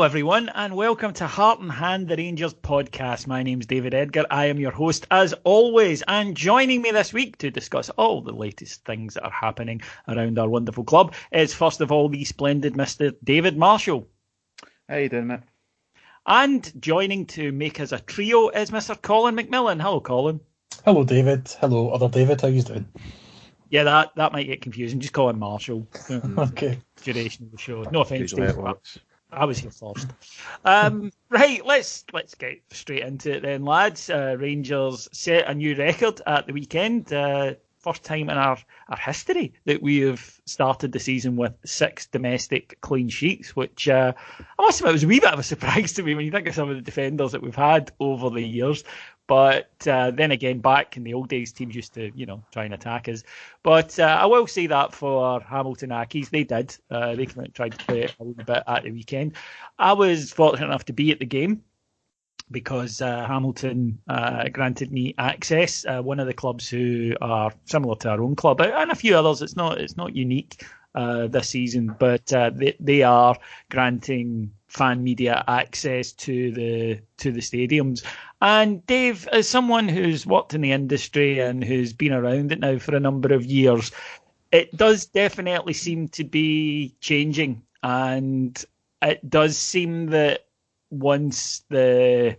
Hello everyone and welcome to Heart and Hand, the Rangers podcast. My name's David Edgar. I am your host as always, and joining me this week to discuss all the latest things that are happening around our wonderful club is first of all the splendid Mr. David Marshall. How you doing, mate? And joining to make us a trio is Mr. Colin McMillan. Hello, Colin. Hello, David. Hello, other David. How you doing? Yeah, that might get confusing. Just call him Marshall. Okay. Duration of the show. No offence, Dave. I was here first. Right, let's get straight into it then, lads. Rangers set a new record at the weekend. First time in our history that we have started the season with 6 domestic clean sheets, which I must admit was a wee bit of a surprise to me when you think of some of the defenders that we've had over the years. But then again, back in the old days, teams used to, try and attack us. But I will say that for Hamilton Accies, they did. They came out and tried to play it a little bit at the weekend. I was fortunate enough to be at the game because Hamilton granted me access. One of the clubs who are similar to our own club, and a few others. It's not unique this season, but they are granting fan media access to the stadiums. And Dave, as someone who's worked in the industry and who's been around it now for a number of years, it does definitely seem to be changing. And it does seem that once the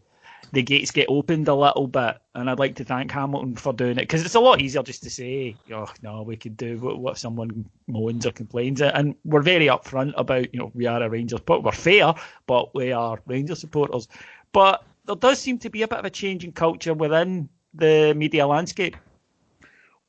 gates get opened a little bit, and I'd like to thank Hamilton for doing it, because it's a lot easier just to say, oh, no, we could do what someone moans or complains. And we're very upfront about, we are a Rangers supporter. We're fair, but we are Rangers supporters. But there does seem to be a bit of a change in culture within the media landscape.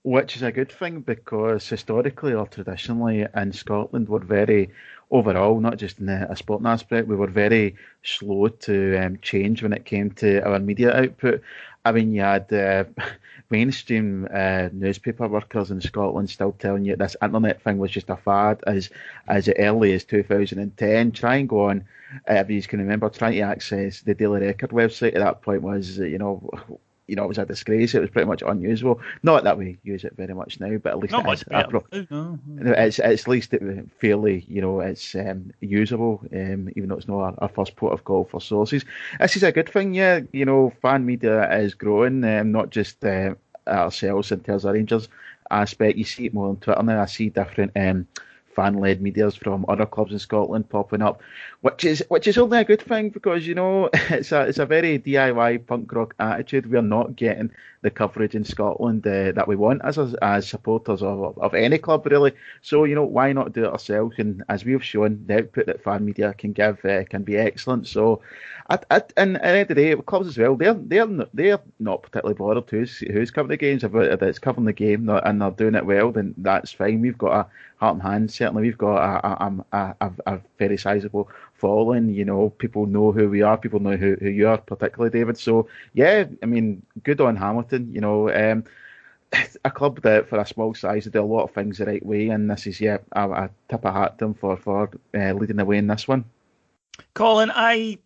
Which is a good thing, because historically or traditionally in Scotland we're very, overall, not just in a sporting aspect, we were very slow to change when it came to our media output. I mean, you had mainstream newspaper workers in Scotland still telling you this internet thing was just a fad as early as 2010. Try and go on, if you can remember, trying to access the Daily Record website at that point was, it was a disgrace. It was pretty much unusual. Not that we use it very much now, but at least not much better. It's at least fairly, it's usable, even though it's not our first port of call for sources. This is a good thing, yeah. Fan media is growing, not just ourselves in terms of Rangers aspect. You see it more on Twitter now. I see different fan-led medias from other clubs in Scotland popping up, which is only a good thing, because it's a very DIY punk rock attitude. We're not getting the coverage in Scotland that we want as supporters of any club, really. So why not do it ourselves? And as we've shown, the output that fan media can give can be excellent. So and at the end of the day, clubs as well, they're not particularly bothered who's covering the games. If it's covering the game and they're doing it well, then that's fine. We've got a Heart and Hand. Certainly, we've got a very sizable following. People know who we are. People know who you are, particularly David. So yeah, I mean, good on Hamilton. A club that for a small size, they do a lot of things the right way, and this is a tip of hat to them for leading the way in this one. Colin, I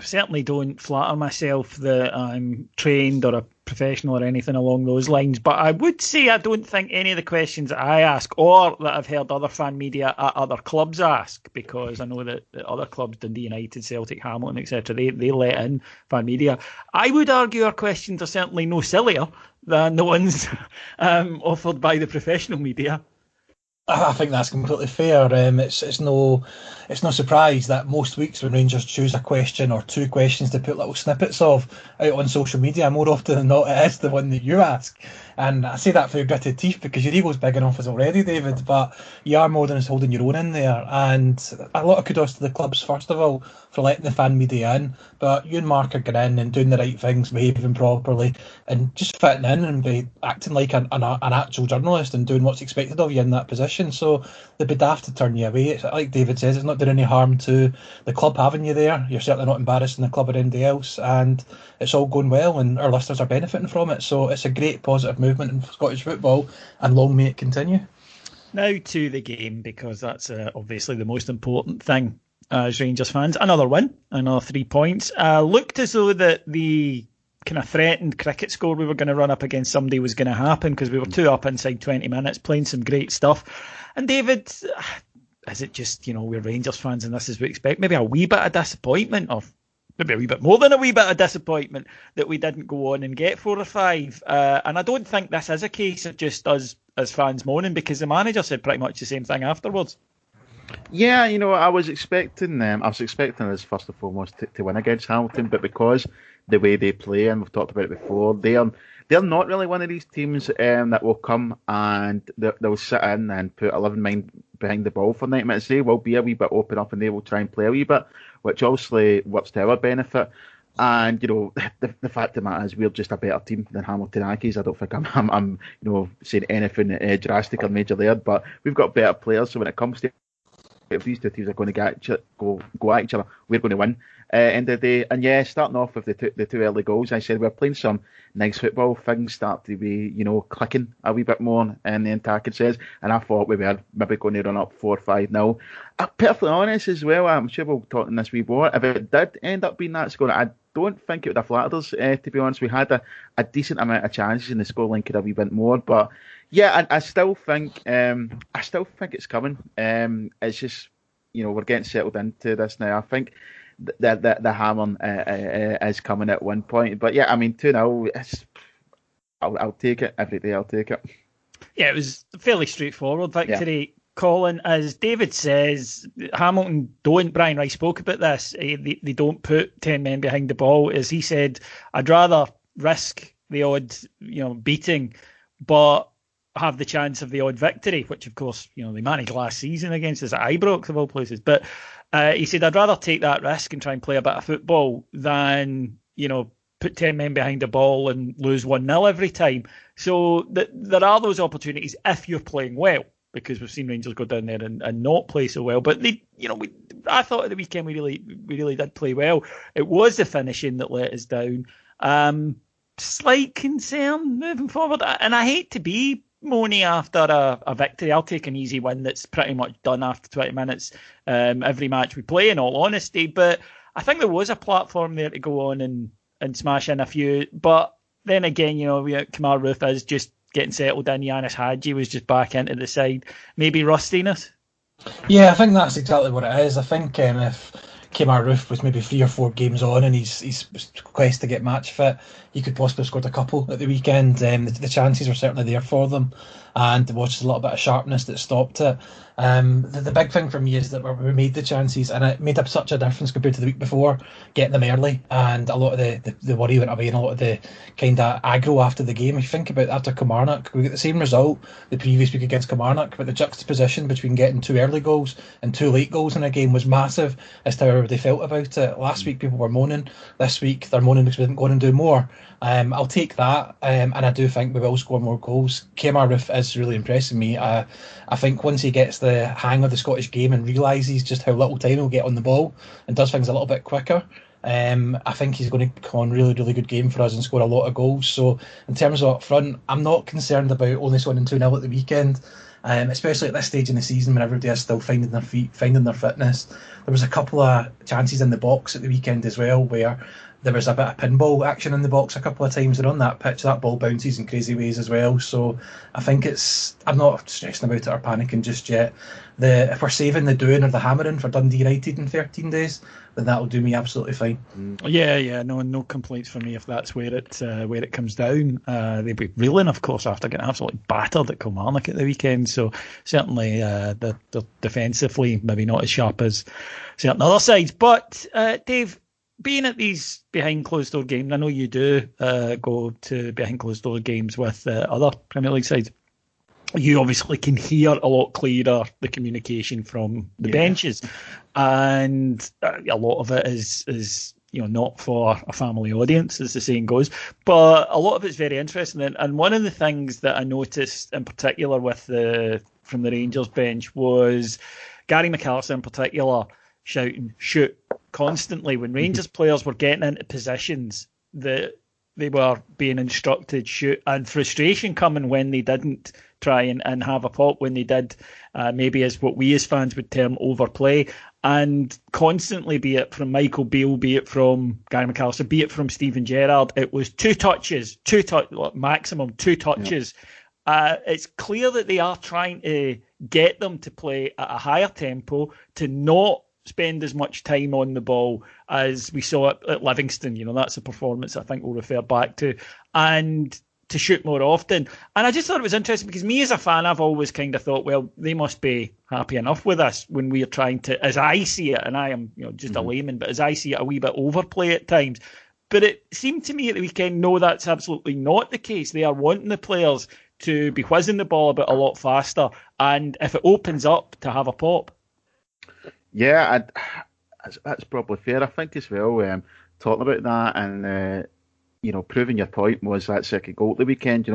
certainly don't flatter myself that I'm trained or a professional or anything along those lines, but I would say I don't think any of the questions that I ask or that I've heard other fan media at other clubs ask, because I know that other clubs, Dundee United, Celtic, Hamilton, etc., they let in fan media. I would argue our questions are certainly no sillier than the ones offered by the professional media. I think that's completely fair. It's no surprise that most weeks when Rangers choose a question or two questions to put little snippets of out on social media, more often than not it is the one that you ask. And I say that for your gritted teeth, because your ego's big enough as already, David, but you are more than just holding your own in there. And a lot of kudos to the clubs, first of all, for letting the fan media in. But you and Mark are getting in and doing the right things, behaving properly, and just fitting in and be acting like an actual journalist and doing what's expected of you in that position. So they'd be daft to turn you away. It's, like David says, it's not doing any harm to the club having you there. You're certainly not embarrassing the club or anybody else, and it's all going well, and our listeners are benefiting from it. So it's a great positive movement in Scottish football, and long may it continue. Now to the game, because that's obviously the most important thing as Rangers fans. Another win, another 3 points. Looked as though that the kind of threatened cricket score we were going to run up against somebody was going to happen, because we were 2 up inside 20 minutes, playing some great stuff. And David, is it just, we're Rangers fans and this is what we expect? Maybe a wee bit of disappointment, or maybe a wee bit more than a wee bit of disappointment that we didn't go on and get 4 or 5. And I don't think this is a case of just us as fans moaning, because the manager said pretty much the same thing afterwards. Yeah, I was expecting us first and foremost to win against Hamilton, but because the way they play, and we've talked about it before, they're not really one of these teams that will come and they'll sit in and put 11 men behind the ball for 90 minutes. They will be a wee bit open up and they will try and play a wee bit, which obviously works to our benefit. And the fact of the matter is, we're just a better team than Hamilton Accies. I don't think I'm saying anything drastic or major there, but we've got better players. So when it comes to, if these two teams are going to go at each other, we're going to win. End of the day, and yeah, starting off with the two early goals, I said we're playing some nice football. Things start to be clicking a wee bit more in the attacking sense, and I thought we were maybe going to run up 4-5-0. I'm perfectly honest as well. I'm sure we'll talk in this wee more. If it did end up being that score, I don't think it would have flattered us. To be honest, we had a decent amount of chances, and the scoreline could have a wee bit more. But yeah, I still think it's coming. It's just we're getting settled into this now. I think the hammer is coming at one point. But yeah, I mean 2-0. I'll take it every day. I'll take it. Yeah, it was a fairly straightforward victory. Yeah. Colin, as David says, Hamilton don't. Brian Rice spoke about this. They don't put 10 men behind the ball. As he said, I'd rather risk the odd beating, but have the chance of the odd victory, which of course they managed last season against us at Ibrox of all places. But he said, I'd rather take that risk and try and play a bit of football than put 10 men behind the ball and lose 1-0 every time. So there are those opportunities if you're playing well, because we've seen Rangers go down there and not play so well. But I thought at the weekend we really did play well. It was the finishing that let us down. Slight concern moving forward, and I hate to be moany after a victory. I'll take an easy win that's pretty much done after 20 minutes every match we play, in all honesty. But I think there was a platform there to go on and smash in a few. But then again, Kamar Roof is just getting settled in. Yanis Hadji was just back into the side. Maybe rustiness? Yeah, I think that's exactly what it is. I think if Kamar Roof was maybe 3 or 4 games on and he's quest to get match fit, he could possibly have scored a couple at the weekend. The chances were certainly there for them, and there was just a little bit of sharpness that stopped it. The big thing for me is that we made the chances, and it made up such a difference compared to the week before, getting them early, and a lot of the worry went away and a lot of the kind of aggro after the game. If you think about after Kilmarnock, we got the same result the previous week against Kilmarnock, but the juxtaposition between getting 2 early goals and 2 late goals in a game was massive as to how everybody felt about it. Last week people were moaning, this week they're moaning because we didn't go on and do more. I'll take that, and I do think we will score more goals. Kamar Roof is really impressing me. I think once he gets the hang of the Scottish game and realises just how little time he'll get on the ball and does things a little bit quicker, I think he's going to come on really, really good game for us and score a lot of goals. So in terms of up front, I'm not concerned about only scoring 2-0 at the weekend, especially at this stage in the season when everybody is still finding their feet, finding their fitness. There was a couple of chances in the box at the weekend as well where there was a bit of pinball action in the box a couple of times, and on that pitch that ball bounces in crazy ways as well. So I think I'm not stressing about it or panicking just yet. If we're saving the doing or the hammering for Dundee United in 13 days, then that'll do me absolutely fine. Yeah, no complaints for me if that's where it comes down. They'll be reeling, of course, after getting absolutely battered at Kilmarnock at the weekend. So certainly they're defensively maybe not as sharp as certain other sides. But Dave, being at these behind closed door games, I know you do go to behind closed door games with other Premier League sides. You obviously can hear a lot clearer the communication from the benches, and a lot of it is not for a family audience, as the saying goes, but a lot of it's very interesting. And one of the things that I noticed in particular from the Rangers bench was Gary McAllister in particular shouting shoot constantly when Rangers players were getting into positions that they were being instructed shoot, and frustration coming when they didn't try and have a pop, when they did maybe as what we as fans would term overplay, and constantly, be it from Michael Beale, be it from Gary McAllister, be it from Steven Gerrard, it was two touches, maximum 2 touches, It's clear that they are trying to get them to play at a higher tempo, to not spend as much time on the ball as we saw at Livingston. That's a performance I think we'll refer back to, and to shoot more often. And I just thought it was interesting because me as a fan, I've always kind of thought, well, they must be happy enough with us when we're trying to, as I see it, and I am just a layman, but as I see it, a wee bit overplay at times. But it seemed to me at the weekend, no, that's absolutely not the case. They are wanting the players to be whizzing the ball about a lot faster, and if it opens up, to have a pop. Yeah, that's probably fair. I think as well, talking about that and proving your point was that second goal at the weekend.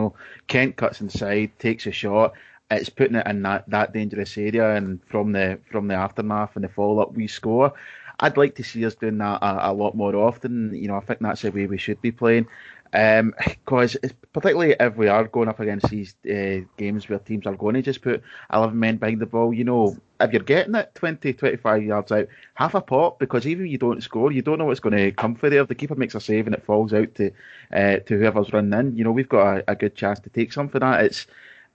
Kent cuts inside, takes a shot. It's putting it in that dangerous area, and from the aftermath and the follow-up, we score. I'd like to see us doing that a lot more often. I think that's the way we should be playing. Because particularly if we are going up against these games where teams are going to just put 11 men behind the ball, if you're getting it 20, 25 yards out, have a pop, because even if you don't score, you don't know what's going to come for there. If the keeper makes a save and it falls out to whoever's running in, we've got a good chance to take some for that.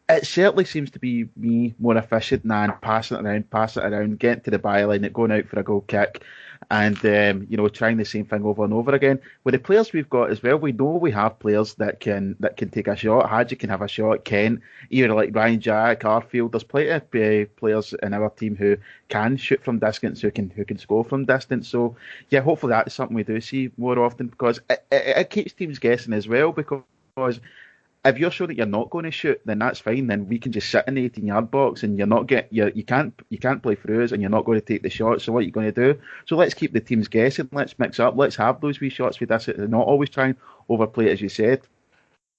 It certainly seems to be me more efficient than passing it around, getting to the byline, going out for a goal kick, and trying the same thing over and over again. With the players we've got as well, we know we have players that can take a shot. Hadji can have a shot. Ken, even like Ryan Jack, Arfield. There's plenty of players in our team who can shoot from distance, who can score from distance. So yeah, hopefully that's something we do see more often, because it keeps teams guessing as well. Because if you're sure that you're not going to shoot, then that's fine. Then we can just sit in the 18-yard box, and you can't play through us, and you're not going to take the shot. So what are you going to do? So let's keep the teams guessing. Let's mix up. Let's have those wee shots with us, and not always try and overplay it, as you said.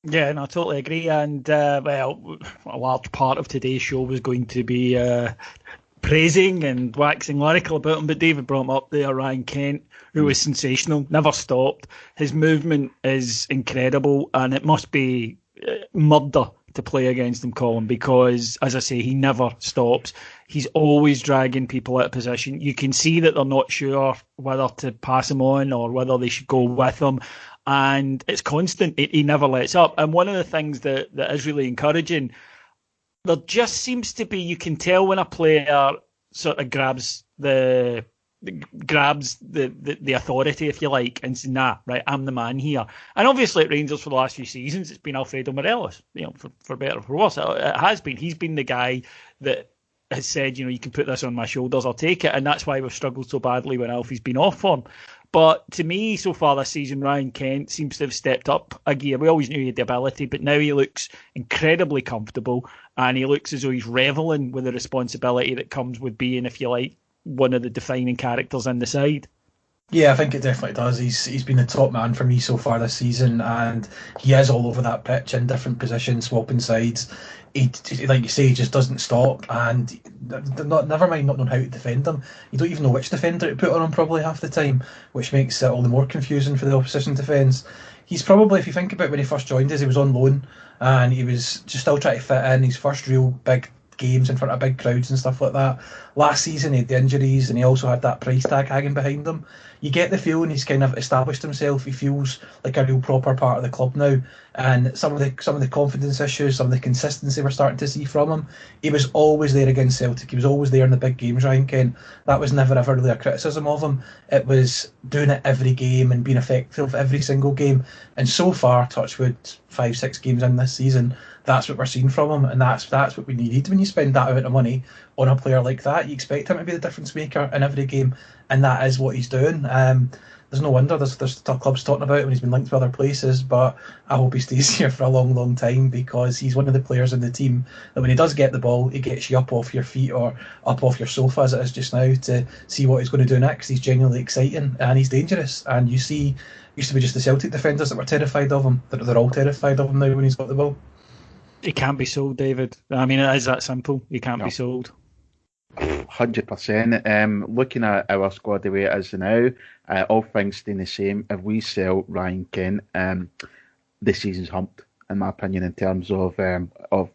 Yeah, no, I totally agree. And a large part of today's show was going to be praising and waxing lyrical about him, but David brought him up there, Ryan Kent, who was sensational, never stopped. His movement is incredible, and it must be murder to play against him, Colin, because, as I say, he never stops. He's always dragging people out of position. You can see that they're not sure whether to pass him on or whether they should go with him, and it's constant. He never lets up. And one of the things that is really encouraging, there just seems to be, you can tell when a player sort of grabs the authority, if you like, and says, nah, right, I'm the man here. And obviously at Rangers for the last few seasons, it's been Alfredo Morelos, for better or for worse. It has been. He's been the guy that has said, you can put this on my shoulders, I'll take it. And that's why we've struggled so badly when Alfie's been off form. But to me, so far this season, Ryan Kent seems to have stepped up a gear. We always knew he had the ability, but now he looks incredibly comfortable, and he looks as though he's revelling with the responsibility that comes with being, if you like, one of the defining characters in the side. Yeah, I think it definitely does. He's been the top man for me so far this season, and he is all over that pitch in different positions, swapping sides. He, like you say, he just doesn't stop, and never mind not knowing how to defend him. You don't even know which defender to put on him probably half the time, which makes it all the more confusing for the opposition defence. He's probably, if you think about when he first joined us, he was on loan, and he was just still trying to fit in his first real big games in front of big crowds and stuff like that. Last season he had the injuries, and he also had that price tag hanging behind him. You get the feeling he's kind of established himself. He feels like a real proper part of the club now, and some of the confidence issues, some of the consistency we're starting to see from him. He was always there against Celtic. He was always there in the big games, Ryan Kent. That was never ever really a criticism of him. It was doing it every game and being effective every single game. And so far, touchwood, 5-6 games in this season, that's what we're seeing from him, and that's what we needed. When you spend that amount of money on a player like that, you expect him to be the difference maker in every game, and that is what he's doing. There's no wonder there's still clubs talking about him when he's been linked to other places, but I hope he stays here for a long, long time, because he's one of the players in the team that when he does get the ball, he gets you up off your feet or up off your sofa, as it is just now, to see what he's going to do next. He's genuinely exciting, and he's dangerous. And you see, used to be just the Celtic defenders that were terrified of him. They're all terrified of him now when he's got the ball. He can't be sold, David. I mean, it is that simple. He can't be sold. 100%. Looking at our squad the way it is now, all things staying the same, if we sell Ryan Kent, the season's humped, in my opinion, in terms of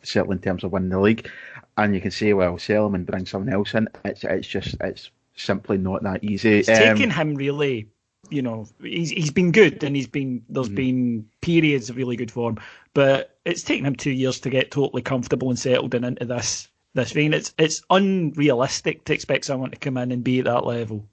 certainly in terms of winning the league. And you can say, well, sell him and bring someone else in. It's simply not that easy. It's taken him really he's been good, and there's been periods of really good form, but it's taken him 2 years to get totally comfortable and settled into this vein. It's unrealistic to expect someone to come in and be at that level.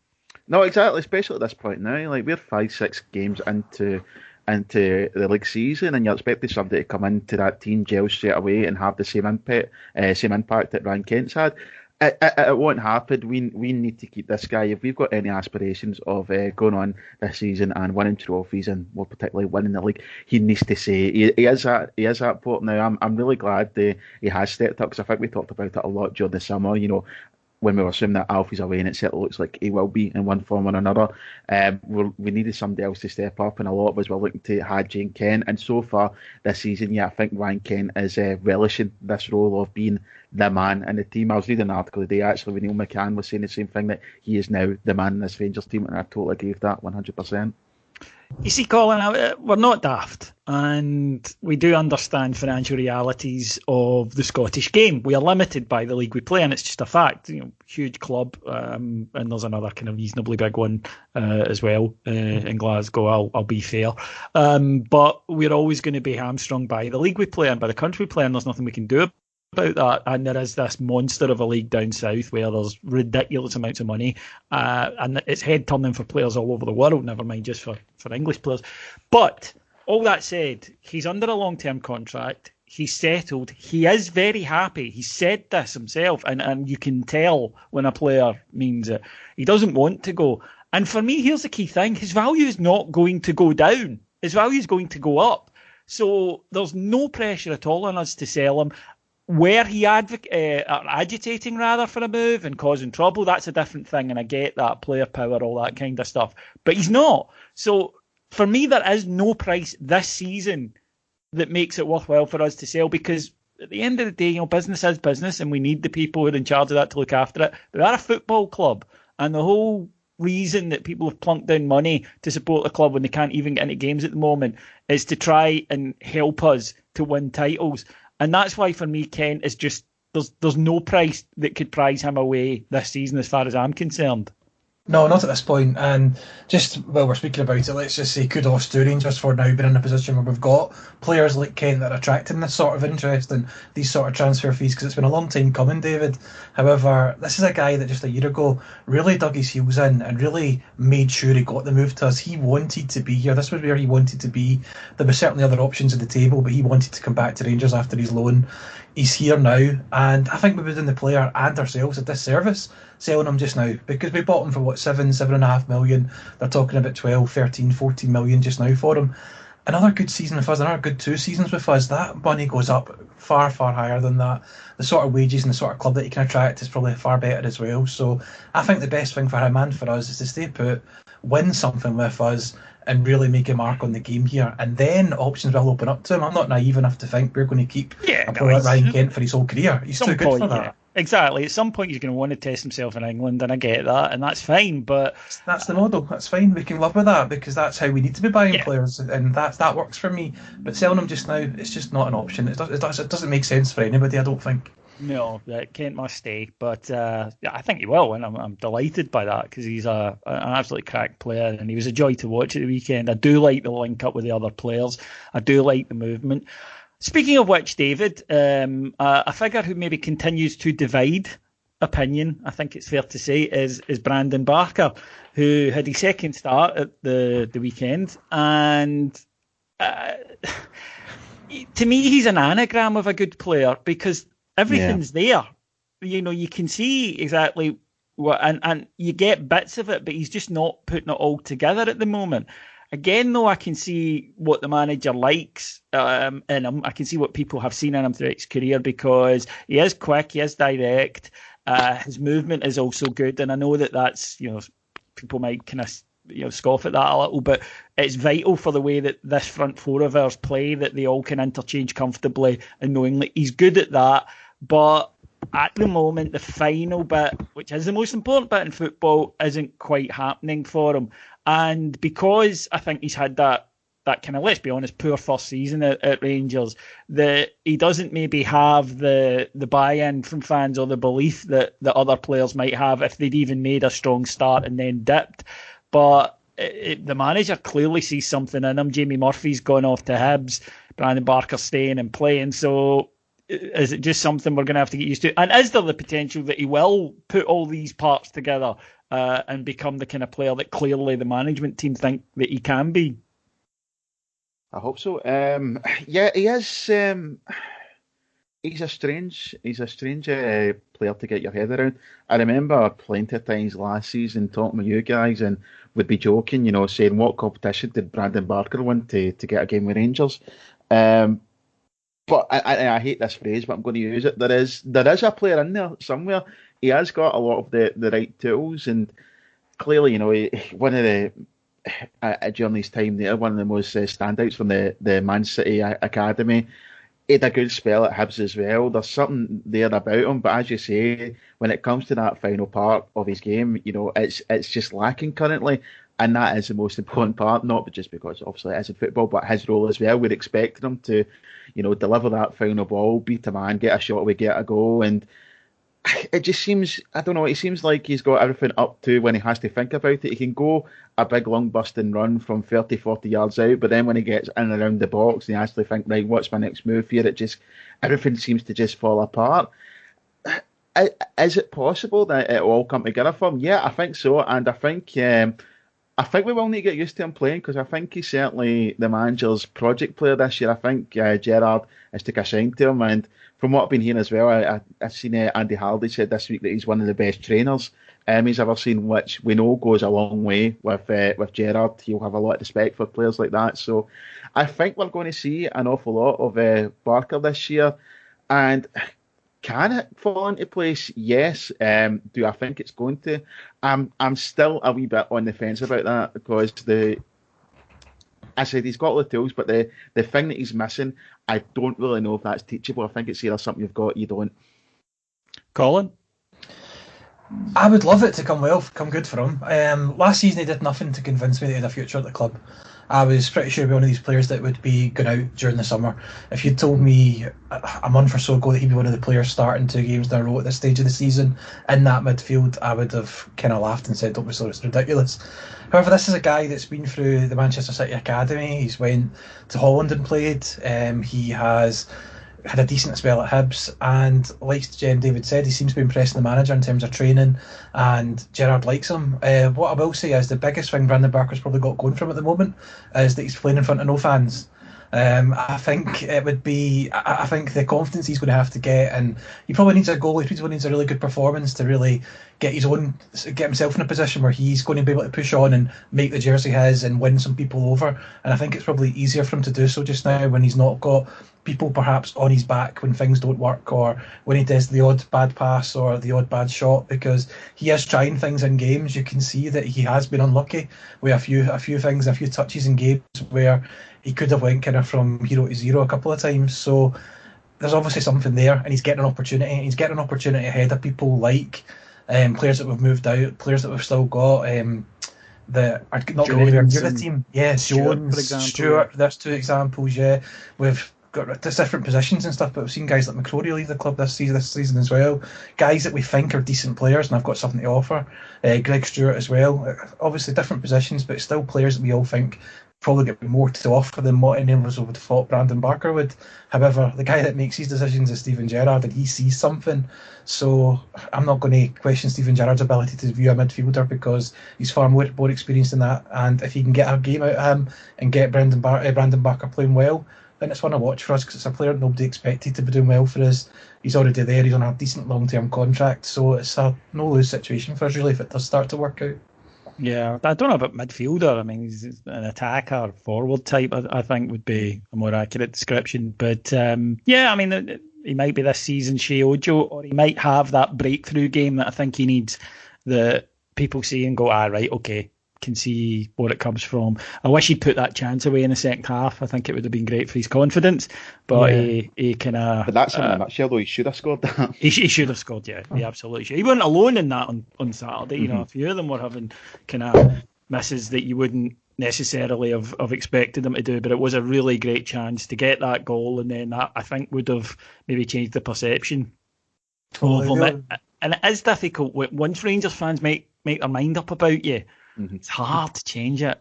No, exactly, especially at this point now. Like, we're 5-6 games into the league season, and you're expecting somebody to come into that team, gel straight away, and have the same impact that Ryan Kent's had. It won't happen. We need to keep this guy. If we've got any aspirations of going on this season and winning trophies, and more particularly winning the league, he needs to say he is at port now. I'm really glad he has stepped up, because I think we talked about it a lot during the summer. When we were assuming that Alfie's away, and it certainly looks like he will be in one form or another. We needed somebody else to step up, and a lot of us were looking to Hadji and Kent. And so far this season, I think Ryan Kent is relishing this role of being the man in the team. I was reading an article today, actually, when Neil McCann was saying the same thing, that he is now the man in this Rangers team, and I totally agree with that 100%. You see, Colin, we're not daft, and we do understand financial realities of the Scottish game. We are limited by the league we play, and it's just a fact. Huge club, and there's another kind of reasonably big one as well in Glasgow. I'll be fair, but we're always going to be hamstrung by the league we play and by the country we play, and there's nothing we can do about that. And there is this monster of a league down south where there's ridiculous amounts of money, and it's head turning for players all over the world, never mind just for English players. But all that said, he's under a long-term contract, he's settled, he is very happy. He said this himself, and you can tell when a player means it. He doesn't want to go. And for me, here's the key thing: his value is not going to go down, his value is going to go up. So there's no pressure at all on us to sell him. Where he agitating rather for a move and causing trouble, that's a different thing, and I get that, player power, all that kind of stuff. But he's not. So for me, there is no price this season that makes it worthwhile for us to sell, because at the end of the day, business is business, and we need the people who are in charge of that to look after it. But we are a football club, and the whole reason that people have plunked down money to support the club when they can't even get into games at the moment is to try and help us to win titles. And that's why, for me, Kent is just, there's no price that could prize him away this season as far as I'm concerned. No, not at this point. And just while we're speaking about it, let's just say kudos to Rangers for now being in a position where we've got players like Kent that are attracting this sort of interest and these sort of transfer fees, because it's been a long time coming, David. However, this is a guy that just a year ago really dug his heels in and really made sure he got the move to us. He wanted to be here. This was where he wanted to be. There were certainly other options at the table, but he wanted to come back to Rangers after his loan. He's here now, and I think we've been doing the player and ourselves a disservice selling him just now, because we bought him for 7.5 million. They're talking about 12, 13, 14 million just now for him. Another good season with us, another good 2 seasons with us, that money goes up far, far higher than that. The sort of wages and the sort of club that he can attract is probably far better as well. So I think the best thing for him and for us is to stay put, win something with us, and really make a mark on the game here. And then options will open up to him. I'm not naive enough to think we're going to keep a player like Ryan Kent for his whole career. He's too good for that. Yeah. Exactly. At some point, he's going to want to test himself in England, and I get that, and that's fine. But that's the model. That's fine. We can live with that, because that's how we need to be buying players, and that works for me. But selling them just now, it's just not an option. It doesn't make sense for anybody, I don't think. No, Kent must stay, but I think he will, and I'm delighted by that, because he's an absolutely crack player, and he was a joy to watch at the weekend. I do like the link up with the other players. I do like the movement. Speaking of which, David, a figure who maybe continues to divide opinion, I think it's fair to say, is Brandon Barker, who had his second start at the weekend, and to me, he's an anagram of a good player, because everything's there. You can see exactly what, and you get bits of it, but he's just not putting it all together at the moment. Again, though, I can see what the manager likes in him. I can see what people have seen in him throughout his career, because he is quick, he is direct, his movement is also good, and I know that's, people might kind of scoff at that a little, but it's vital for the way that this front four of ours play, that they all can interchange comfortably and knowingly. He's good at that, but at the moment, the final bit, which is the most important bit in football, isn't quite happening for him. And because I think he's had that kind of, let's be honest, poor first season at Rangers, that he doesn't maybe have the buy-in from fans or the belief that other players might have if they'd even made a strong start and then dipped. But the manager clearly sees something in him. Jamie Murphy's gone off to Hibs, Brandon Barker's staying and playing. So is it just something we're going to have to get used to? And is there the potential that he will put all these parts together and become the kind of player that clearly the management team think that he can be? I hope so. Yeah, he is. He's a strange player to get your head around. I remember plenty of times last season talking with you guys and would be joking, saying what competition did Brandon Barker win to get a game with Rangers? But I hate this phrase, but I'm going to use it. There is a player in there somewhere. He has got a lot of the right tools, and clearly, one of the during his time there, one of the most standouts from the Man City academy. He had a good spell at Hibs as well. There's something there about him, but as you say, when it comes to that final part of his game, it's just lacking currently, and that is the most important part. Not just because obviously it is in football, but his role as well. We're expecting him to, deliver that final ball, beat a man, get a shot, we get a goal, and it just seems, I don't know, it seems like he's got everything up to when he has to think about it. He can go a big long busting run from 30, 40 yards out, but then when he gets in and around the box and he has to think, right, what's my next move here? Everything seems to just fall apart. Is it possible that it will all come together for him? Yeah, I think so, and I think we will need to get used to him playing, because I think he's certainly the manager's project player this year. I think Gerrard has took a shine to him, and from what I've been hearing as well, I've seen Andy Halliday said this week that he's one of the best trainers he's ever seen, which we know goes a long way with Gerrard. He'll have a lot of respect for players like that. So I think we're going to see an awful lot of Barker this year. And can it fall into place? Yes. Do I think it's going to? I'm still a wee bit on the fence about that, because I said he's got all the tools, but the thing that he's missing, I don't really know if that's teachable. I think it's either something you've got, you don't. Colin? I would love it to come good for him. Last season he did nothing to convince me that he had a future at the club. I was pretty sure he'd be one of these players that would be going out during the summer. If you'd told me a month or so ago that he'd be one of the players starting 2 games in a row at this stage of the season in that midfield, I would have kind of laughed and said, don't be so, it's ridiculous. However, this is a guy that's been through the Manchester City Academy. He's went to Holland and played. He has had a decent spell at Hibs, and like David said, he seems to be impressing the manager in terms of training, and Gerrard likes him. What I will say is the biggest thing Brandon Barker's probably got going for him at the moment is that he's playing in front of no fans. I think it would be. I think the confidence he's going to have to get, and he probably needs a goal. He probably needs a really good performance to really get himself in a position where he's going to be able to push on and make the jersey his and win some people over. And I think it's probably easier for him to do so just now when he's not got people perhaps on his back when things don't work, or when he does the odd bad pass or the odd bad shot, because he is trying things in games. You can see that he has been unlucky with a few touches in games where he could have went kind of from 0 to 0 a couple of times. So there's obviously something there, and he's getting an opportunity. He's getting an opportunity ahead of people like players that we've moved out, players that we've still got that are not going anywhere near the team. Yeah, Jones, Stewart, there's 2 examples. Yeah, we've got different positions and stuff, but we've seen guys like McCrory leave the club this season as well. Guys that we think are decent players and have got something to offer. Greg Stewart as well. Obviously different positions, but still players that we all think probably get more to offer than what any of us would have thought Brandon Barker would. However, the guy that makes these decisions is Steven Gerrard, and he sees something. So I'm not going to question Steven Gerrard's ability to view a midfielder, because he's far more experienced than that. And if he can get a game out of him and get Brandon Barker playing well, then it's one to watch for us, because it's a player nobody expected to be doing well for us. He's already there. He's on a decent long-term contract, so it's a no-lose situation for us really if it does start to work out. Yeah, I don't know about midfielder. I mean, he's an attacker, forward type, I think would be a more accurate description. But yeah, I mean, he might be this season's Shea Ojo, or he might have that breakthrough game that I think he needs, that people see and go, right, okay, can see where it comes from. I wish he'd put that chance away in the second half. I think it would have been great for his confidence, but he kind of... But that's in a nutshell, though. He should have scored that. He should have scored, yeah. He absolutely should. He wasn't alone in that on Saturday. You know, a few of them were having kind of misses that you wouldn't necessarily have expected them to do, but it was a really great chance to get that goal, and then that, I think, would have maybe changed the perception of him. And it is difficult once Rangers fans make their mind up about you. It's hard to change it.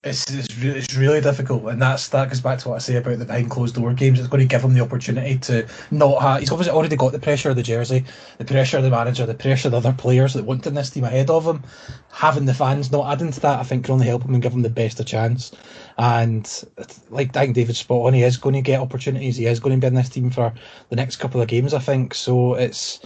It's really difficult, and that goes back to what I say about the behind closed door games. It's going to give him the opportunity to not have. He's obviously already got the pressure of the jersey, the pressure of the manager, the pressure of the other players that want in this team ahead of him. Having the fans not adding to that, I think, can only help him and give him the best of chance. And like I think David's spot on, he is going to get opportunities. He is going to be in this team for the next couple of games, I think. So it's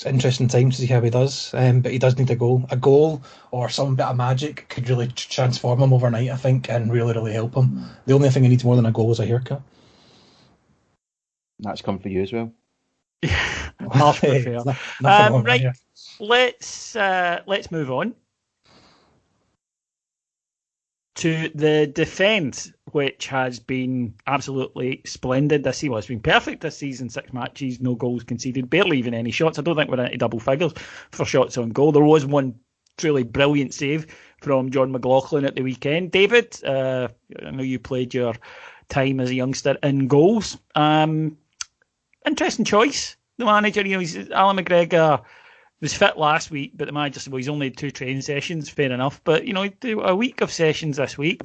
interesting times to see how he does, but he does need a goal. A goal or some bit of magic could really transform him overnight, I think, and really, really help him. The only thing he needs more than a goal is a haircut. That's come for you as well. Right, let's move on to the defence, which has been absolutely splendid this season. Well, it's been perfect this season. 6 matches, no goals conceded, barely even any shots. I don't think we're into double figures for shots on goal. There was one truly brilliant save from John McLaughlin at the weekend. David, I know you played your time as a youngster in goals. Interesting choice, the manager. Alan McGregor was fit last week, but the manager said, well, he's only had 2 training sessions, fair enough. But, do a week of sessions this week,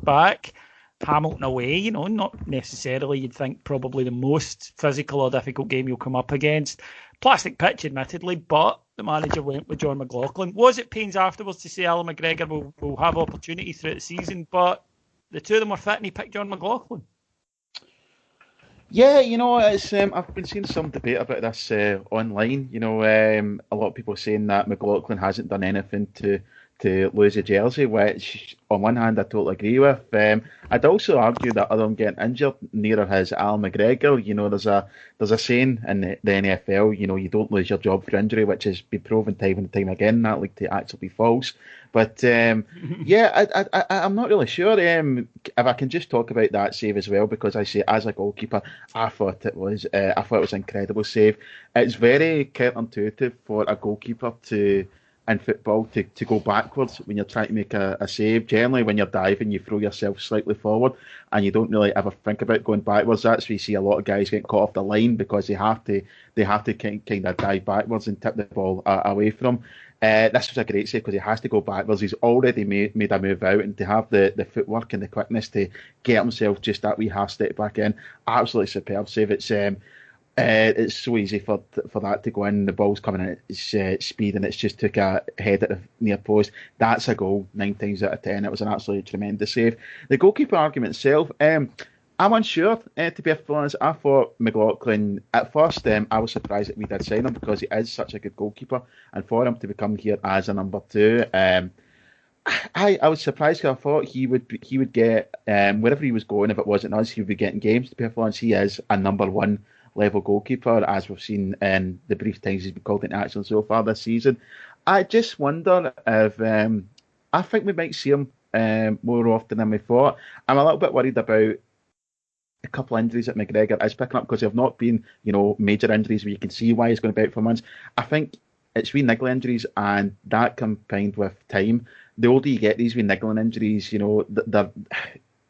back, Hamilton away, not necessarily, you'd think, probably the most physical or difficult game you'll come up against. Plastic pitch, admittedly, but the manager went with John McLaughlin. Was it pains afterwards to say Alan McGregor will have opportunity throughout the season, but the two of them were fit and he picked John McLaughlin? Yeah, it's I've been seeing some debate about this online. A lot of people saying that McLaughlin hasn't done anything to lose a jersey, which on one hand I totally agree with. I'd also argue that other than getting injured, neither has Alan McGregor. There's a saying in the NFL, you don't lose your job for injury, which has been proven time and time again in that league to actually be false. But yeah, I'm not really sure if I can just talk about that save as well, because I say as a goalkeeper, I thought it was an incredible save. It's very counterintuitive for a goalkeeper in football to go backwards when you're trying to make a save. Generally, when you're diving, you throw yourself slightly forward, and you don't really ever think about going backwards. That's where you see a lot of guys getting caught off the line because they have to kind of dive backwards and tip the ball away from him. This was a great save because he has to go backwards. He's already made a move out, and to have the footwork and the quickness to get himself just that wee half step back in, absolutely superb save. It's so easy for that to go in. The ball's coming in at its speed, and it's just took a head at the near post. That's a goal 9 times out of 10. It was an absolutely tremendous save. The goalkeeper argument itself, I'm unsure, to be honest. I thought McLaughlin, at first, I was surprised that we did sign him because he is such a good goalkeeper, and for him to become here as a number 2, I was surprised because I thought he would get, wherever he was going, if it wasn't us, he would be getting games. To be honest, he is a number 1 level goalkeeper, as we've seen in the brief times he's been called into action so far this season. I just wonder if I think we might see him more often than we thought. I'm a little bit worried about a couple of injuries that McGregor is picking up because they've not been, major injuries where you can see why he's going to be out for months. I think it's wee niggling injuries, and that combined with time. The older you get, these wee niggling injuries,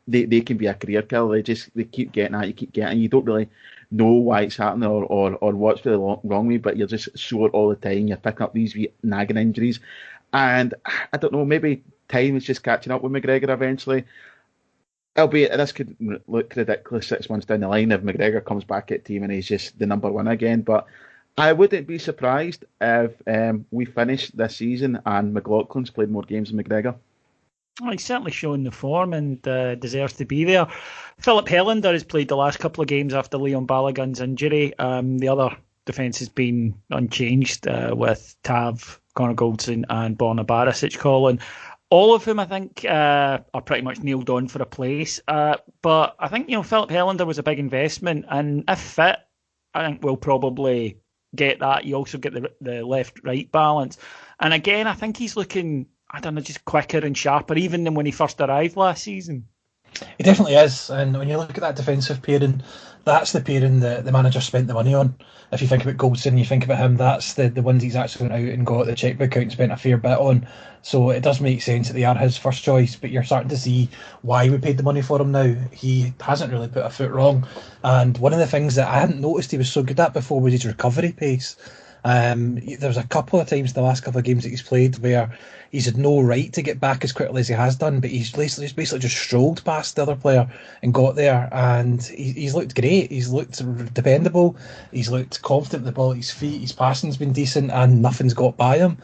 they can be a career killer. They keep getting at you, keep getting. You don't really know why it's happening or what's really wrong with you, but you're just sore all the time. You're picking up these wee nagging injuries, and I don't know. Maybe time is just catching up with McGregor eventually. Albeit this could look ridiculous 6 months down the line if McGregor comes back at team and he's just the number 1 again. But I wouldn't be surprised if we finish this season and McLaughlin's played more games than McGregor. Well, he's certainly shown the form and deserves to be there. Philip Helander has played the last couple of games after Leon Balogun's injury. The other defence has been unchanged with Tav, Connor Goldson and Borna Barisic, Colin. All of whom, I think, are pretty much nailed on for a place. But I think, Philip Helander was a big investment. And if fit, I think we'll probably get that. You also get the left-right balance. And again, I think he's looking, just quicker and sharper, even than when he first arrived last season. He definitely is. And when you look at that defensive pairing, that's the pairing that the manager spent the money on. If you think about Goldson, you think about him, that's the ones he's actually went out and got the checkbook out and spent a fair bit on. So it does make sense that they are his first choice, but you're starting to see why we paid the money for him now. He hasn't really put a foot wrong. And one of the things that I hadn't noticed he was so good at before was his recovery pace. There was a couple of times in the last couple of games that he's played where he's had no right to get back as quickly as he has done, but he's basically just strolled past the other player and got there, and he's looked great. He's looked dependable. He's looked confident with the ball at his feet. His passing's been decent, and nothing's got by him.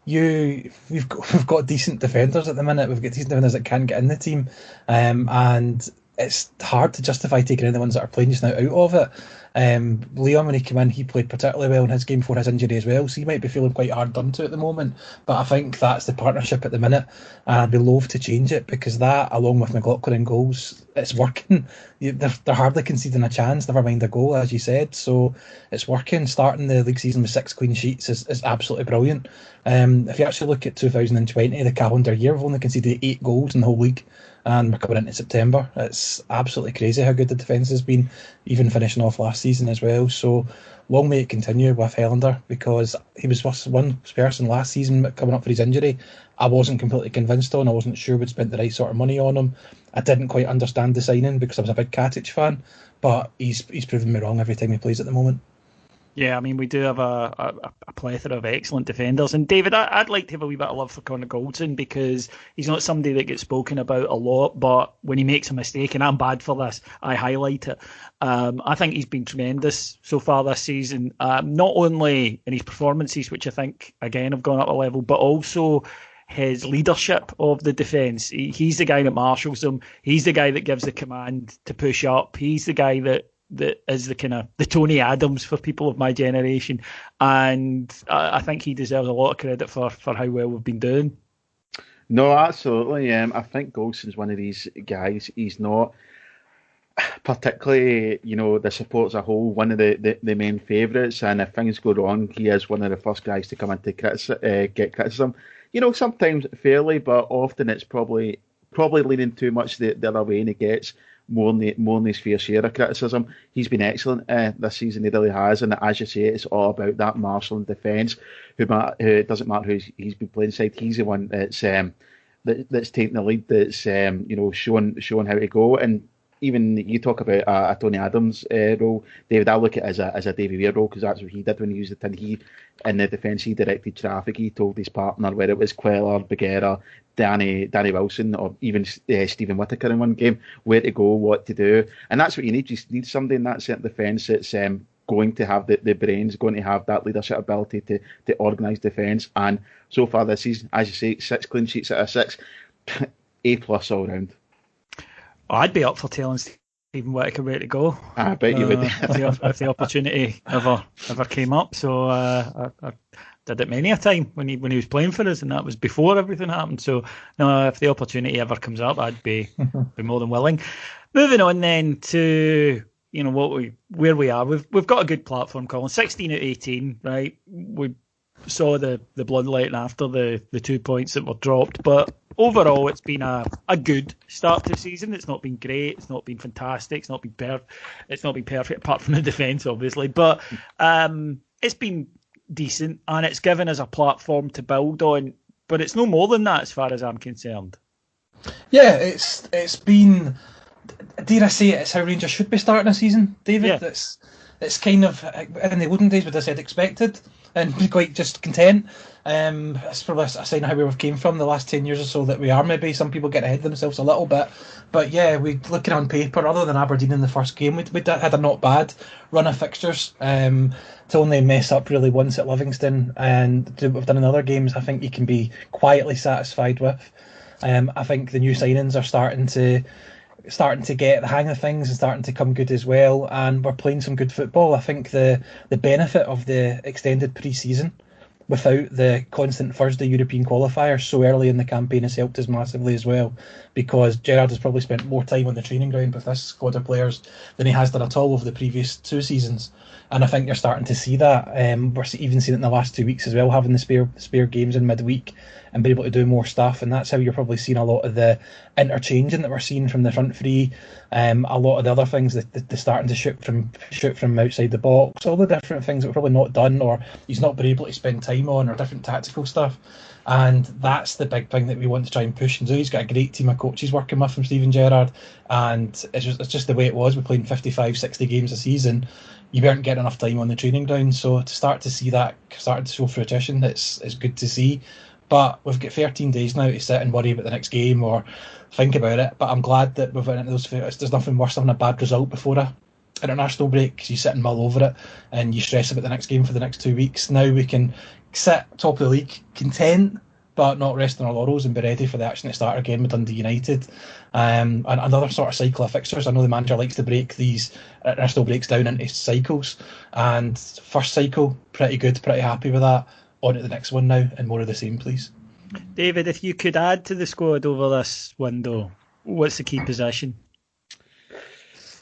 We've got decent defenders at the minute. We've got decent defenders that can get in the team, and it's hard to justify taking any of the ones that are playing just now out of it. Leon, when he came in, he played particularly well in his game before his injury as well, so he might be feeling quite hard done to at the moment. But I think that's the partnership at the minute, and I'd be loath to change it, because that, along with McLaughlin and goals, it's working. They're hardly conceding a chance, never mind a goal, as you said. So it's working. Starting the league season with 6 clean sheets is absolutely brilliant. If you actually look at 2020, the calendar year, we've only conceded 8 goals in the whole league, and we're coming into September. It's absolutely crazy how good the defence has been, even finishing off last season as well. So long may it continue with Helander, because he was one person last season coming up for his injury I wasn't completely convinced on. I wasn't sure we'd spent the right sort of money on him. I didn't quite understand the signing because I was a big Katic fan, but he's proven me wrong every time he plays at the moment. Yeah, I mean, we do have a plethora of excellent defenders. And David, I'd like to have a wee bit of love for Connor Goldson, because he's not somebody that gets spoken about a lot, but when he makes a mistake, and I'm bad for this, I highlight it. I think he's been tremendous so far this season, not only in his performances, which I think, again, have gone up a level, but also his leadership of the defence. He's the guy that marshals them. He's the guy that gives the command to push up. He's the guy that is the kind of the Tony Adams for people of my generation, and I think he deserves a lot of credit for how well we've been doing. No, absolutely. I think Goldson's one of these guys. He's not particularly, the support as a whole, one of the main favourites, and if things go wrong, he is one of the first guys to come in to get criticism. Sometimes fairly, but often it's probably leaning too much the other way, and he gets more than his fair share of criticism. He's been excellent this season, he really has, and as you say, it's all about that Marshall and defence. Who it doesn't matter who he's been playing side, he's the one that's taking the lead, that's showing how to go. And even you talk about a Tony Adams role, David, I look at it as a Davy Weir role, because that's what he did when he used it. And he, in the defence, he directed traffic. He told his partner, whether it was Queller, Bagheera, Danny Wilson, or even Stephen Whittaker in one game, where to go, what to do. And that's what you need. You need somebody in that centre defence that's going to have the brains, going to have that leadership ability to organise defence. And so far this season, as you say, 6 clean sheets out of 6, A+ all round. I'd be up for telling Stephen Whittaker where to go. I bet you would. if the opportunity ever came up. So I did it many a time when he was playing for us, and that was before everything happened. So no, if the opportunity ever comes up, I'd be more than willing. Moving on then to where we are. We've got a good platform, Colin. 16 out of 18, right? We saw the bloodletting after the 2 points that were dropped, but overall it's been a good start to the season. It's not been great, it's not been fantastic, it's not been perfect apart from the defence, obviously, but it's been decent, and it's given us a platform to build on, but it's no more than that as far as I'm concerned. Yeah, it's been, dare I say it's how Rangers should be starting a season, David. Yeah. It's kind of, in the olden days, would have said expected, and be quite just content. It's probably a sign of how we came from the last 10 years or so, that we are maybe, some people get ahead of themselves a little bit. But yeah, we looking on paper, other than Aberdeen in the first game, we had a not bad run of fixtures. To only mess up really once at Livingston, and what we've done in other games, I think you can be quietly satisfied with. I think the new signings are starting to get the hang of things and starting to come good as well, and we're playing some good football. I think the benefit of the extended pre-season without the constant Thursday European qualifiers so early in the campaign has helped us massively as well, because Gerrard has probably spent more time on the training ground with this squad of players than he has done at all over the previous 2 seasons. And I think you're starting to see that. We're even seeing it in the last 2 weeks as well, having the spare games in midweek and being able to do more stuff. And that's how you're probably seeing a lot of the interchanging that we're seeing from the front three. A lot of the other things that they're starting to shoot from outside the box, all the different things that we've probably not done, or he's not been able to spend time on, or different tactical stuff. And that's the big thing that we want to try and push and do. He's got a great team of coaches working with him, Steven Gerrard, and it's just the way it was. We're playing 55, 60 games a season. you weren't getting enough time on the training ground. So to start to see that starting to show fruition, it's good to see. But we've got 13 days now to sit and worry about the next game or think about it. But I'm glad that we've went into those. There's nothing worse than a bad result before an international break, because you sit and mull over it and you stress about the next game for the next 2 weeks. Now we can sit top of the league, content, but not rest on our laurels, and be ready for the action to start again with Dundee United. And another sort of cycle of fixtures. I know the manager likes to break these international breaks down into cycles. And first cycle, pretty good, pretty happy with that. On to the next one now, and more of the same, please. David, if you could add to the squad over this window, what's the key position?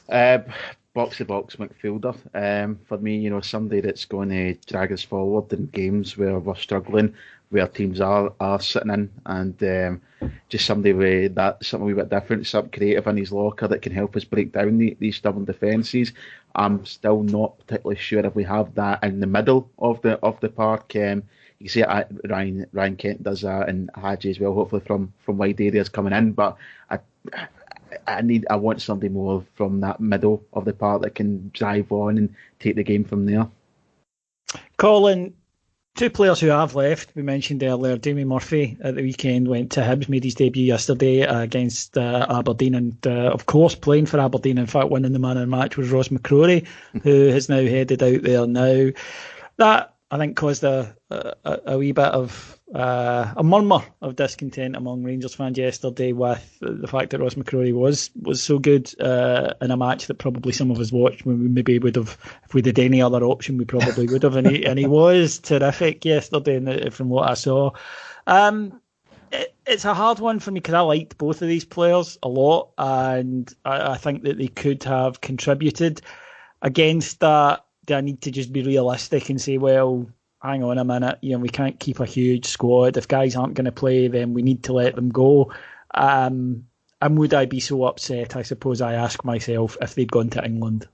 Box-to-box midfielder. For me, somebody that's going to drag us forward in games where we're struggling, where teams are sitting in, and just somebody with something a wee bit different, something creative in his locker that can help us break down these stubborn defences. I'm still not particularly sure if we have that in the middle of the park. You see Ryan Kent does that, and Hadji as well, hopefully from wide areas coming in. But I want somebody more from that middle of the park that can drive on and take the game from there. Colin, two players who have left, we mentioned earlier, Jamie Murphy at the weekend went to Hibs, made his debut yesterday against Aberdeen, and of course playing for Aberdeen, in fact winning the man of the match, was Ross McCrory, who has now headed out there now. That, I think, caused a wee bit of a murmur of discontent among Rangers fans yesterday with the fact that Ross McCrory was so good in a match that probably some of us watched when we maybe would have, if we'd had any other option, we probably would have. And he was terrific yesterday from what I saw. It's a hard one for me because I liked both of these players a lot, and I think that they could have contributed. Against that, do I need to just be realistic and say, well, hang on a minute, we can't keep a huge squad. If guys aren't going to play, then we need to let them go. And would I be so upset, I suppose I ask myself, if they'd gone to England?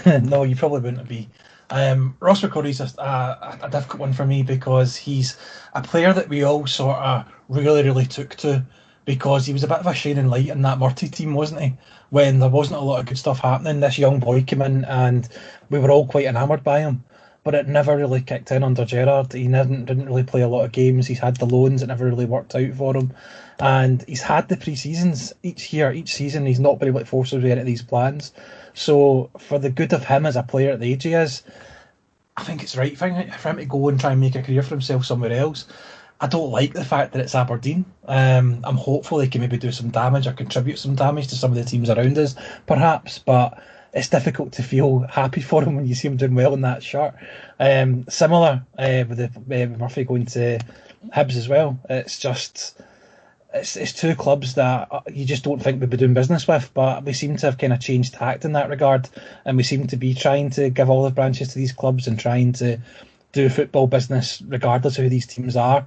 No, you probably wouldn't be. Ross McCrory's a difficult one for me, because he's a player that we all sort of really took to, because he was a bit of a shining light in that Murty team, wasn't he? When there wasn't a lot of good stuff happening, this young boy came in and we were all quite enamoured by him. But it never really kicked in under Gerrard. He didn't really play a lot of games. He's had the loans, it never really worked out for him. And he's had the pre-seasons each season. He's not been able to force his way into these plans. So for the good of him as a player at the age he is, I think it's the right thing for him to go and try and make a career for himself somewhere else. I don't like the fact that it's Aberdeen. I'm hopeful they can maybe do some damage or contribute some damage to some of the teams around us, perhaps, but it's difficult to feel happy for him when you see him doing well in that shirt. Similar with Murphy going to Hibs as well. It's just, it's two clubs that you just don't think we'd be doing business with, but we seem to have kind of changed tact in that regard, and we seem to be trying to give olive branches to these clubs and trying to do football business regardless of who these teams are.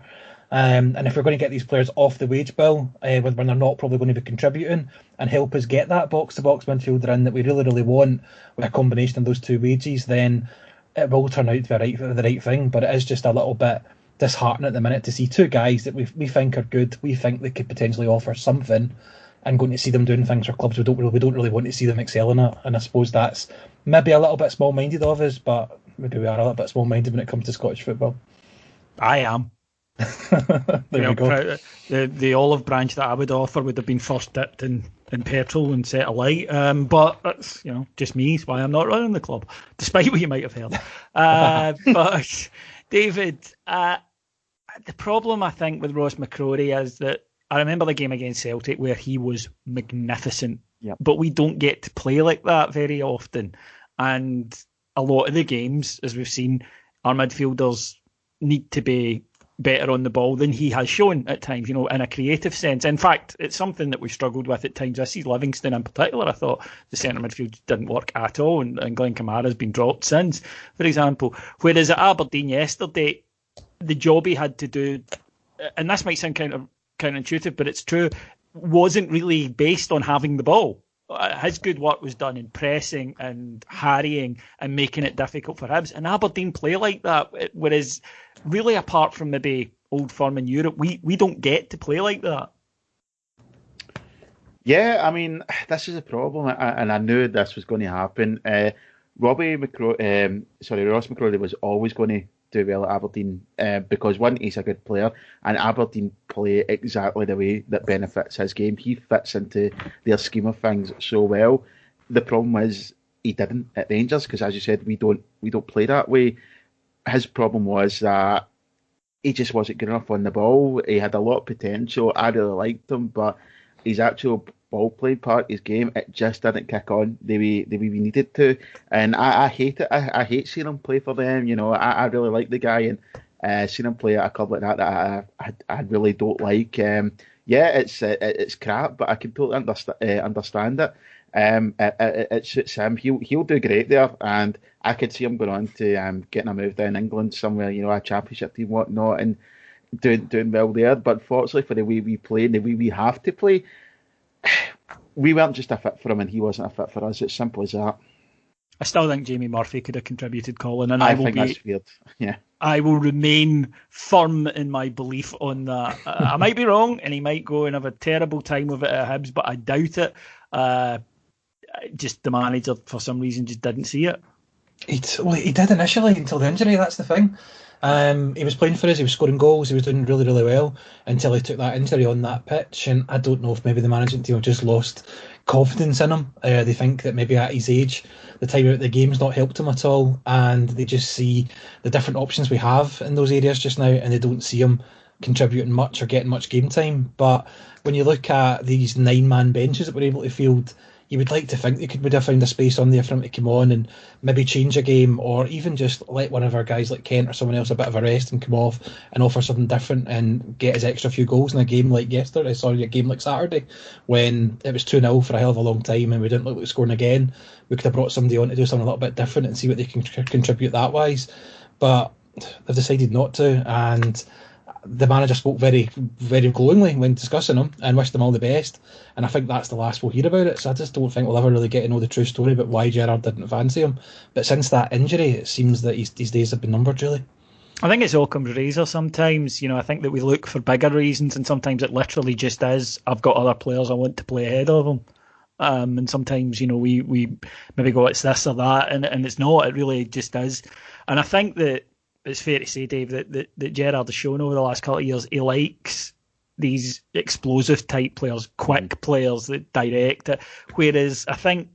And if we're going to get these players off the wage bill when they're not probably going to be contributing, and help us get that box-to-box midfielder in that we really want with a combination of those two wages, then it will turn out to be the right thing. But it is just a little bit disheartening at the minute to see two guys that we think are good, we think they could potentially offer something, and going to see them doing things for clubs we don't really want to see them excelling at. And I suppose that's maybe a little bit small-minded of us, but maybe we are a little bit small-minded when it comes to Scottish football. I am. There we go. The olive branch that I would offer would have been first dipped in petrol and set alight. But that's just me. It's why I'm not running the club, despite what you might have heard. But David, the problem I think with Ross McCrory is that I remember the game against Celtic where he was magnificent. Yep. But we don't get to play like that very often. And a lot of the games, as we've seen, our midfielders need to be better on the ball than he has shown at times, in a creative sense. In fact, it's something that we've struggled with at times. I see Livingston in particular. I thought the centre midfield didn't work at all, and Glenn Kamara's been dropped since, for example. Whereas at Aberdeen yesterday, the job he had to do, and this might sound counterintuitive, but it's true, wasn't really based on having the ball. His good work was done in pressing and harrying and making it difficult for Hibs. And Aberdeen play like that, whereas really apart from maybe Old Firm in Europe, we don't get to play like that. Yeah, I mean, this is a problem, and I knew this was going to happen. Ross McCrory was always going to do well at Aberdeen because one, he's a good player, and Aberdeen play exactly the way that benefits his game. He fits into their scheme of things so well. The problem is he didn't at Rangers because, as you said, we don't play that way. His problem was that he just wasn't good enough on the ball. He had a lot of potential. I really liked him, but his actual ball playing part of his game, it just didn't kick on the way we needed to. And I hate it. I hate seeing him play for them. You know, I really like the guy, and seeing him play at a club like that I really don't like. It's crap, but I can totally understand it. It suits him. He'll do great there, and I could see him going on to getting a move down England somewhere, you know, a championship team, whatnot, and doing well there. But fortunately for the way we play and the way we have to play, we weren't just a fit for him, and he wasn't a fit for us. It's simple as that. I still think Jamie Murphy could have contributed, Colin, and I think that's weird. Yeah. I will remain firm in my belief on that. I might be wrong, and he might go and have a terrible time with it at Hibs, but I doubt it. Just the manager, for some reason, just didn't see it. He did initially until the injury. That's the thing. He was playing for us. He was scoring goals. He was doing really, really well until he took that injury on that pitch. And I don't know if maybe the management team have just lost confidence in him. They think that maybe at his age, the time out of the game's not helped him at all, and they just see the different options we have in those areas just now, and they don't see him contributing much or getting much game time. But when you look at these 9-man benches that we're able to field, you would like to think they would have found a space on there for him to come on and maybe change a game, or even just let one of our guys like Kent or someone else a bit of a rest and come off and offer something different and get his extra few goals in a game like a game like Saturday, when it was 2-0 for a hell of a long time and we didn't look like scoring again. We could have brought somebody on to do something a little bit different and see what they can contribute that wise. But they've decided not to, and the manager spoke very, very glowingly when discussing him and wished them all the best. And I think that's the last we'll hear about it. So I just don't think we'll ever really get to know the true story about why Gerrard didn't fancy him. But since that injury, it seems that his days have been numbered, really. I think it's Occam's razor sometimes. You know, I think that we look for bigger reasons, and sometimes it literally just is, I've got other players I want to play ahead of them. And sometimes, you know, we maybe go, it's this or that, and it's not. It really just is. And I think that it's fair to say, Dave, that Gerrard has shown over the last couple of years he likes these explosive type players, quick players that direct it. Whereas I think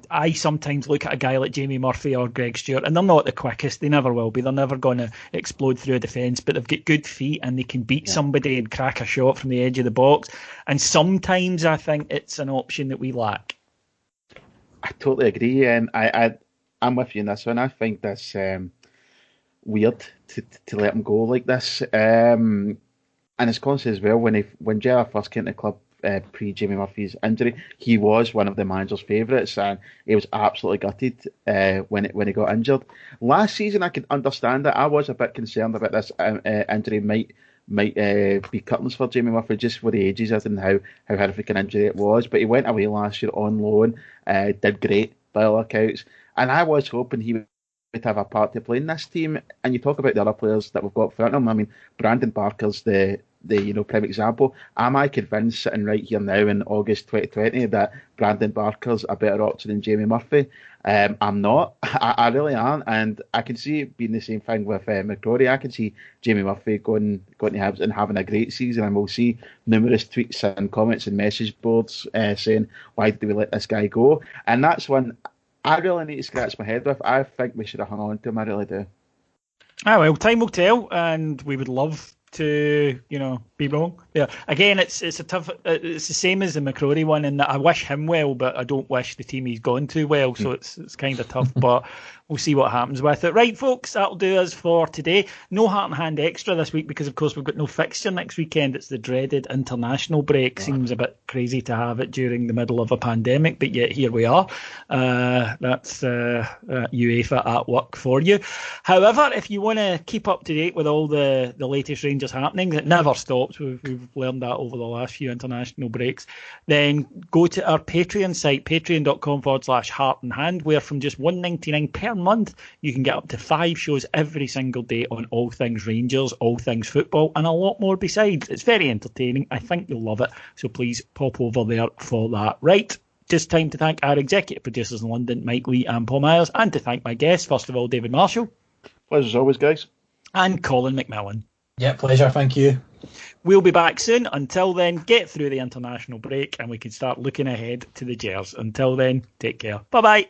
I sometimes look at a guy like Jamie Murphy or Greg Stewart, and they're not the quickest. They never will be. They're never going to explode through a defence, but they've got good feet and they can beat somebody and crack a shot from the edge of the box. And sometimes I think it's an option that we lack. I totally agree, and I'm with you in this one. I think that's weird to let him go like this. And it's conscious as well, when Gerrard first came to the club pre Jamie Murphy's injury, he was one of the manager's favourites, and he was absolutely gutted when he got injured. Last season, I could understand it. I was a bit concerned about this injury might be curtains for Jamie Murphy, just with the ages and how horrific an injury it was. But he went away last year on loan, did great by all accounts, and I was hoping he would have a part to play in this team. And you talk about the other players that we've got in front of him. I mean, Brandon Barker's the prime example. Am I convinced sitting right here now in August 2020 that Brandon Barker's a better option than Jamie Murphy? I'm not. I really aren't. And I can see it being the same thing with McCrory. I can see Jamie Murphy going to Hibs and having a great season, and we'll see numerous tweets and comments and message boards saying, why did we let this guy go? And that's one I really need to scratch my head with. I think we should have hung on to him. I really do. Well, time will tell, and we would love to, be wrong. Yeah. Again, it's a tough. It's the same as the McCrory one, in that I wish him well, but I don't wish the team he's gone to well. So it's kind of tough, but we'll see what happens with it. Right, folks, that'll do us for today. No Heart and Hand Extra this week because, of course, we've got no fixture next weekend. It's the dreaded international break. Seems a bit crazy to have it during the middle of a pandemic, but yet here we are. That's UEFA at work for you. However, if you want to keep up to date with all the latest Rangers happenings, it never stops. We've learned that over the last few international breaks. Then go to our Patreon site, patreon.com/Heart and Hand, where from just $1.99 per month, you can get up to 5 shows every single day on all things Rangers, all things football, and a lot more besides. It's very entertaining. I think you'll love it. So please pop over there for that. Right. just time to thank our executive producers in London, Mike Lee and Paul Myers, and to thank my guests, first of all, David Marshall. Pleasure as always, guys. And Colin McMillan. Yeah, pleasure. Thank you. We'll be back soon. Until then, get through the international break and we can start looking ahead to the Gers. Until then, take care. Bye-bye.